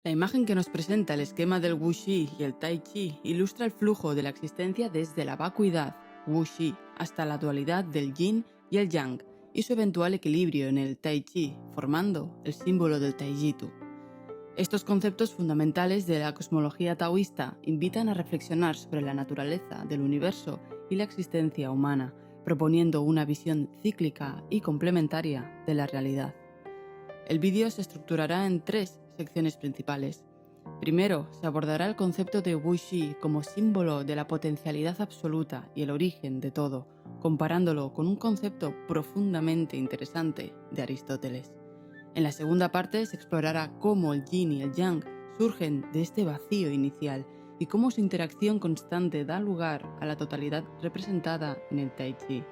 La imagen que nos presenta el esquema del Wuxi y el Tai Chi ilustra el flujo de la existencia desde la vacuidad, Wuxi, hasta la dualidad del Yin y el Yang, y su eventual equilibrio en el Tai Chi, formando el símbolo del Taijitu. Estos conceptos fundamentales de la cosmología taoísta invitan a reflexionar sobre la naturaleza del universo y la existencia humana, proponiendo una visión cíclica y complementaria de la realidad. El vídeo se estructurará en 3 secciones principales. Primero, se abordará el concepto de Wuxi como símbolo de la potencialidad absoluta y el origen de todo, comparándolo con un concepto profundamente interesante de Aristóteles. En la segunda parte se explorará cómo el yin y el yang surgen de este vacío inicial y cómo su interacción constante da lugar a la totalidad representada en el Tai Chi.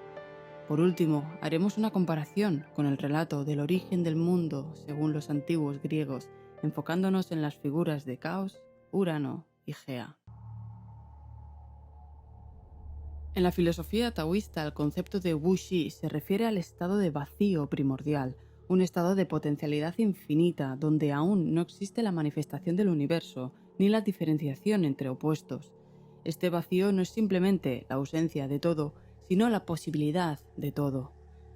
Por último, haremos una comparación con el relato del origen del mundo según los antiguos griegos, enfocándonos en las figuras de Caos, Urano y Gea. En la filosofía taoísta, el concepto de Wuxi se refiere al estado de vacío primordial, un estado de potencialidad infinita donde aún no existe la manifestación del universo ni la diferenciación entre opuestos. Este vacío no es simplemente la ausencia de todo, sino la posibilidad de todo.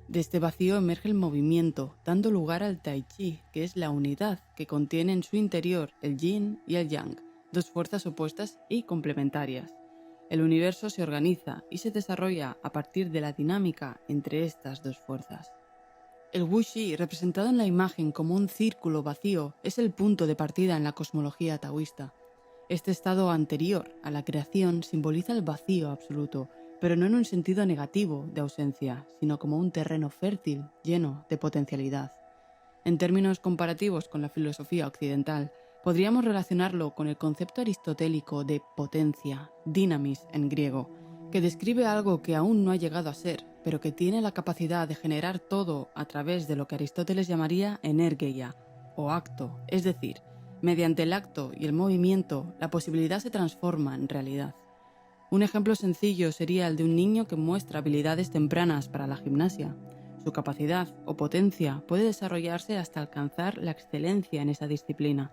De este vacío emerge el movimiento, dando lugar al Tai Chi, que es la unidad que contiene en su interior el Yin y el Yang, dos fuerzas opuestas y complementarias. El universo se organiza y se desarrolla a partir de la dinámica entre estas dos fuerzas. El Wuxi, representado en la imagen como un círculo vacío, es el punto de partida en la cosmología taoísta. Este estado anterior a la creación simboliza el vacío absoluto, pero no en un sentido negativo de ausencia, sino como un terreno fértil lleno de potencialidad. En términos comparativos con la filosofía occidental, podríamos relacionarlo con el concepto aristotélico de potencia, dynamis en griego, que describe algo que aún no ha llegado a ser, pero que tiene la capacidad de generar todo a través de lo que Aristóteles llamaría energeia, o acto, es decir, mediante el acto y el movimiento, la posibilidad se transforma en realidad. Un ejemplo sencillo sería el de un niño que muestra habilidades tempranas para la gimnasia. Su capacidad o potencia puede desarrollarse hasta alcanzar la excelencia en esa disciplina.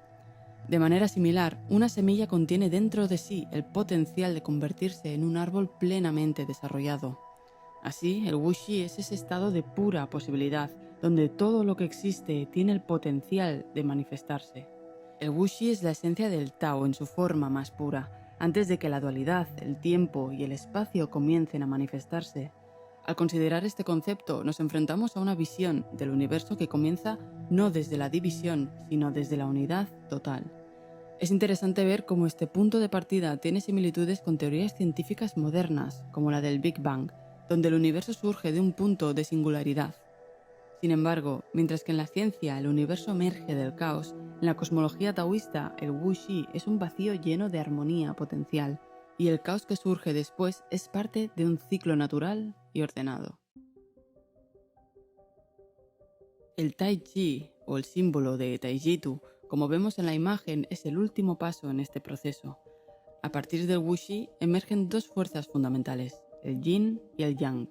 De manera similar, una semilla contiene dentro de sí el potencial de convertirse en un árbol plenamente desarrollado. Así, el Wuxi es ese estado de pura posibilidad, donde todo lo que existe tiene el potencial de manifestarse. El Wuxi es la esencia del Tao en su forma más pura, antes de que la dualidad, el tiempo y el espacio comiencen a manifestarse. Al considerar este concepto, nos enfrentamos a una visión del universo que comienza no desde la división, sino desde la unidad total. Es interesante ver cómo este punto de partida tiene similitudes con teorías científicas modernas, como la del Big Bang, donde el universo surge de un punto de singularidad. Sin embargo, mientras que en la ciencia el universo emerge del caos, en la cosmología taoísta el Wuxi es un vacío lleno de armonía potencial, y el caos que surge después es parte de un ciclo natural y ordenado. El Tai Chi, o el símbolo de Taijitu, como vemos en la imagen, es el último paso en este proceso. A partir del Wuxi emergen dos fuerzas fundamentales, el Yin y el Yang.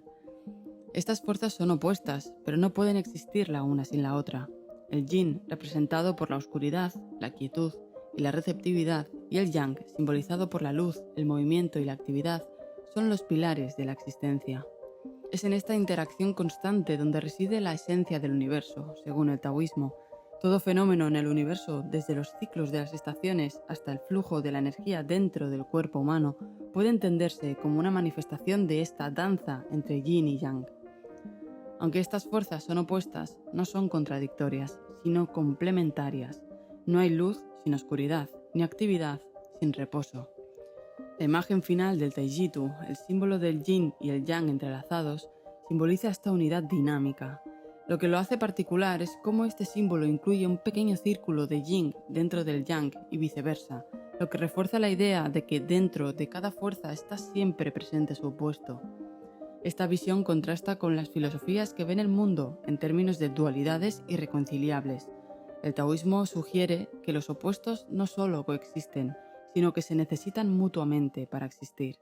Estas fuerzas son opuestas, pero no pueden existir la una sin la otra. El Yin, representado por la oscuridad, la quietud y la receptividad, y el Yang, simbolizado por la luz, el movimiento y la actividad, son los pilares de la existencia. Es en esta interacción constante donde reside la esencia del universo, según el taoísmo. Todo fenómeno en el universo, desde los ciclos de las estaciones hasta el flujo de la energía dentro del cuerpo humano, puede entenderse como una manifestación de esta danza entre yin y yang. Aunque estas fuerzas son opuestas, no son contradictorias, sino complementarias. No hay luz sin oscuridad, ni actividad sin reposo. La imagen final del Taijitu, el símbolo del yin y el yang entrelazados, simboliza esta unidad dinámica. Lo que lo hace particular es cómo este símbolo incluye un pequeño círculo de yin dentro del yang y viceversa, lo que refuerza la idea de que dentro de cada fuerza está siempre presente su opuesto. Esta visión contrasta con las filosofías que ven el mundo en términos de dualidades irreconciliables. El taoísmo sugiere que los opuestos no solo coexisten, sino que se necesitan mutuamente para existir.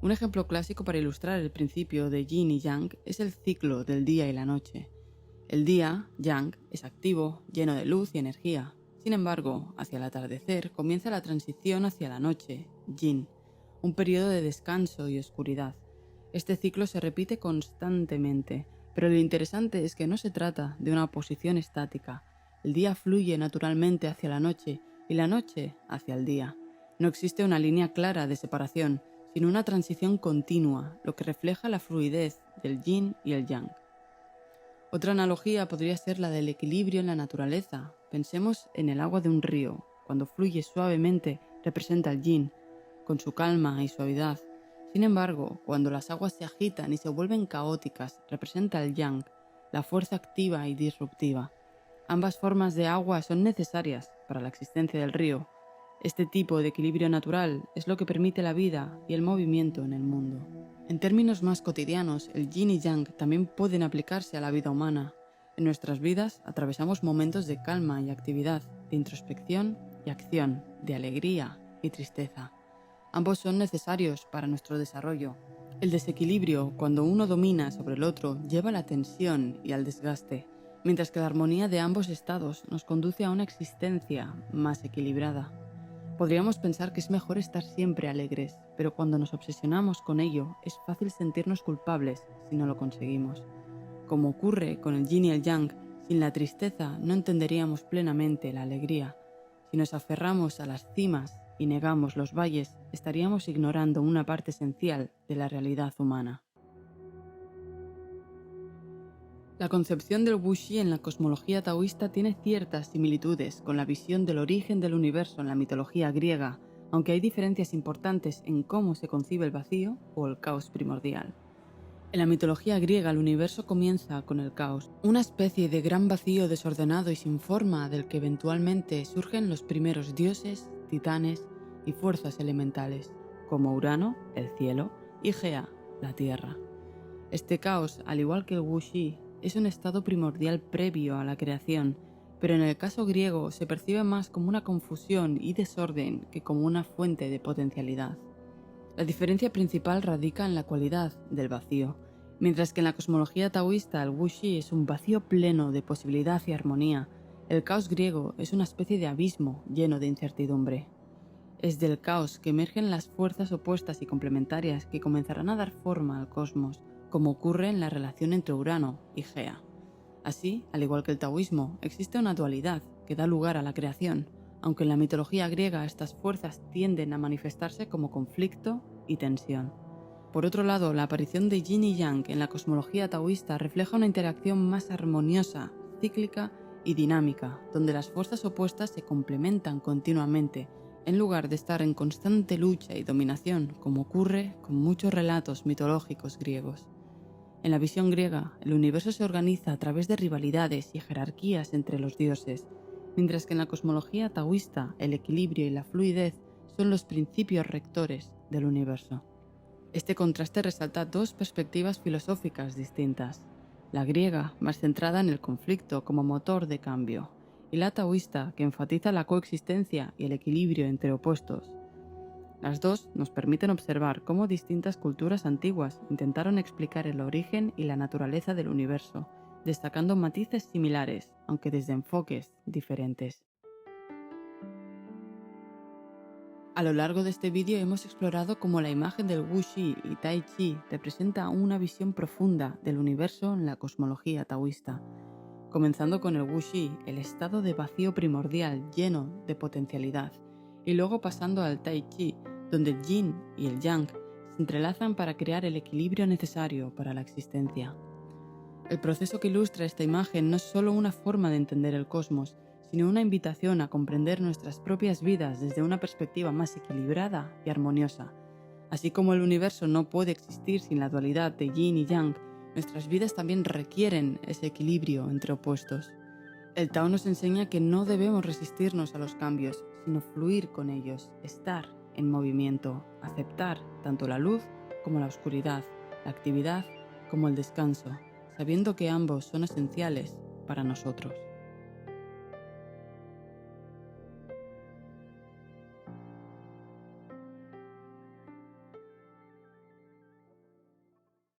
Un ejemplo clásico para ilustrar el principio de yin y yang es el ciclo del día y la noche. El día, yang, es activo, lleno de luz y energía. Sin embargo, hacia el atardecer comienza la transición hacia la noche, yin, un periodo de descanso y oscuridad. Este ciclo se repite constantemente, pero lo interesante es que no se trata de una posición estática. El día fluye naturalmente hacia la noche y la noche hacia el día. No existe una línea clara de separación, sino una transición continua, lo que refleja la fluidez del yin y el yang. Otra analogía podría ser la del equilibrio en la naturaleza. Pensemos en el agua de un río. Cuando fluye suavemente, representa el yin, con su calma y suavidad. Sin embargo, cuando las aguas se agitan y se vuelven caóticas, representa el yang, la fuerza activa y disruptiva. Ambas formas de agua son necesarias para la existencia del río. Este tipo de equilibrio natural es lo que permite la vida y el movimiento en el mundo. En términos más cotidianos, el yin y yang también pueden aplicarse a la vida humana. En nuestras vidas atravesamos momentos de calma y actividad, de introspección y acción, de alegría y tristeza. Ambos son necesarios para nuestro desarrollo. El desequilibrio, cuando uno domina sobre el otro, lleva a la tensión y al desgaste, mientras que la armonía de ambos estados nos conduce a una existencia más equilibrada. Podríamos pensar que es mejor estar siempre alegres, pero cuando nos obsesionamos con ello, es fácil sentirnos culpables si no lo conseguimos. Como ocurre con el yin y el yang, sin la tristeza no entenderíamos plenamente la alegría. Si nos aferramos a las cimas y negamos los valles, estaríamos ignorando una parte esencial de la realidad humana. La concepción del wuxi en la cosmología taoísta tiene ciertas similitudes con la visión del origen del universo en la mitología griega, aunque hay diferencias importantes en cómo se concibe el vacío o el caos primordial. En la mitología griega el universo comienza con el caos, una especie de gran vacío desordenado y sin forma del que eventualmente surgen los primeros dioses, titanes y fuerzas elementales, como Urano, el cielo, y Gea, la tierra. Este caos, al igual que el wuxi, es un estado primordial previo a la creación, pero en el caso griego se percibe más como una confusión y desorden que como una fuente de potencialidad. La diferencia principal radica en la cualidad del vacío, mientras que en la cosmología taoísta el wuxi es un vacío pleno de posibilidad y armonía. El caos griego es una especie de abismo lleno de incertidumbre. Es del caos que emergen las fuerzas opuestas y complementarias que comenzarán a dar forma al cosmos, como ocurre en la relación entre Urano y Gea. Así, al igual que el taoísmo, existe una dualidad que da lugar a la creación, aunque en la mitología griega estas fuerzas tienden a manifestarse como conflicto y tensión. Por otro lado, la aparición de yin y yang en la cosmología taoísta refleja una interacción más armoniosa, cíclica y dinámica, donde las fuerzas opuestas se complementan continuamente, en lugar de estar en constante lucha y dominación, como ocurre con muchos relatos mitológicos griegos. En la visión griega, el universo se organiza a través de rivalidades y jerarquías entre los dioses, mientras que en la cosmología taoísta el equilibrio y la fluidez son los principios rectores del universo. Este contraste resalta dos perspectivas filosóficas distintas: la griega, más centrada en el conflicto como motor de cambio, y la taoísta, que enfatiza la coexistencia y el equilibrio entre opuestos. Las dos nos permiten observar cómo distintas culturas antiguas intentaron explicar el origen y la naturaleza del universo, destacando matices similares, aunque desde enfoques diferentes. A lo largo de este vídeo hemos explorado cómo la imagen del wuxi y tai chi representa una visión profunda del universo en la cosmología taoísta, comenzando con el wuxi, el estado de vacío primordial lleno de potencialidad, y luego pasando al tai chi, donde el yin y el yang se entrelazan para crear el equilibrio necesario para la existencia. El proceso que ilustra esta imagen no es solo una forma de entender el cosmos, sino una invitación a comprender nuestras propias vidas desde una perspectiva más equilibrada y armoniosa. Así como el universo no puede existir sin la dualidad de yin y yang, nuestras vidas también requieren ese equilibrio entre opuestos. El Tao nos enseña que no debemos resistirnos a los cambios, sino fluir con ellos, estar en movimiento, aceptar tanto la luz como la oscuridad, la actividad como el descanso, sabiendo que ambos son esenciales para nosotros.